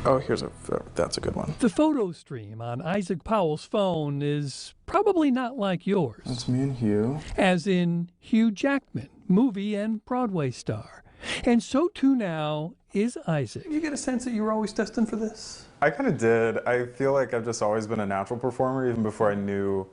Oh, that's a good one. The photo stream on Isaac Powell's phone is probably not like yours. That's me and Hugh. As in Hugh Jackman, movie and Broadway star. And so too now is Isaac. You get a sense that you were always destined for this? I kind of did. I feel like I've just always been a natural performer. Even before I knew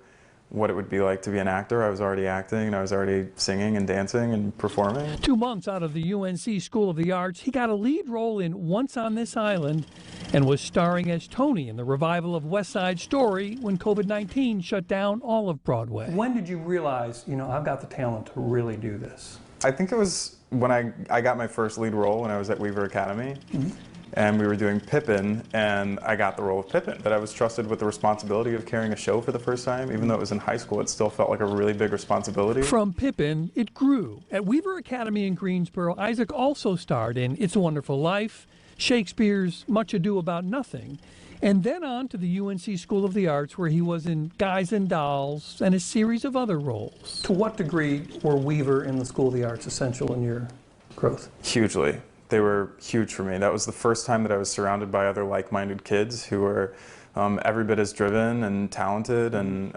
what it would be like to be an actor, I was already acting and I was already singing and dancing and performing. 2 months out of the UNC School of the Arts, he got a lead role in Once on This Island and was starring as Tony in the revival of West Side Story when COVID-19 shut down all of Broadway. When did you realize, I've got the talent to really do this? I think it was when I got my first lead role when I was at Weaver Academy. Mm-hmm. And we were doing Pippin, and I got the role of Pippin. But I was trusted with the responsibility of carrying a show for the first time. Even though it was in high school, it still felt like a really big responsibility. From Pippin, it grew. At Weaver Academy in Greensboro, Isaac also starred in It's a Wonderful Life, Shakespeare's Much Ado About Nothing, and then on to the UNC School of the Arts, where he was in Guys and Dolls and a series of other roles. To what degree were Weaver and the School of the Arts essential in your growth? Hugely. They were huge for me. That was the first time that I was surrounded by other like-minded kids who were every bit as driven and talented, and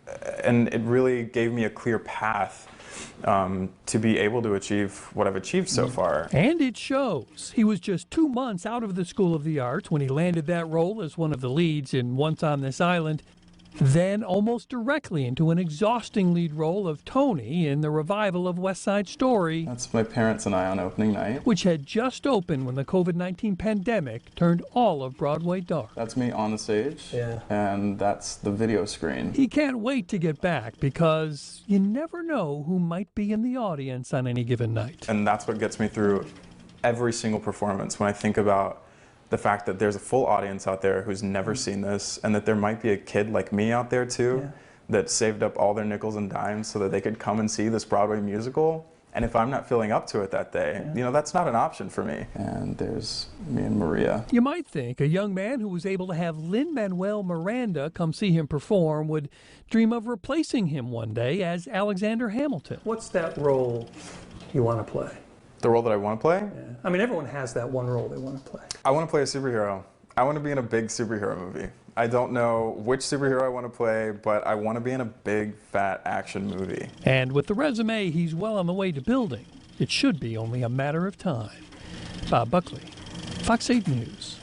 it really gave me a clear path to be able to achieve what I've achieved so far. And it shows. He was just 2 months out of the School of the Arts when he landed that role as one of the leads in Once on This Island, then almost directly into an exhausting lead role of Tony in the revival of West Side Story. That's my parents and I on opening night. Which had just opened when the COVID-19 pandemic turned all of Broadway dark. That's me on the stage, and that's the video screen. He can't wait to get back because you never know who might be in the audience on any given night. And that's what gets me through every single performance when I think about the fact that there's a full audience out there who's never seen this, and that there might be a kid like me out there too that saved up all their nickels and dimes so that they could come and see this Broadway musical. And if I'm not feeling up to it that day, that's not an option for me. And there's me and Maria. You might think a young man who was able to have Lin-Manuel Miranda come see him perform would dream of replacing him one day as Alexander Hamilton. What's that role you want to play? The role that I want to play? Yeah. I mean, everyone has that one role they want to play. I want to play a superhero. I want to be in a big superhero movie. I don't know which superhero I want to play, but I want to be in a big, fat action movie. And with the resume he's well on the way to building, it should be only a matter of time. Bob Buckley, Fox 8 News.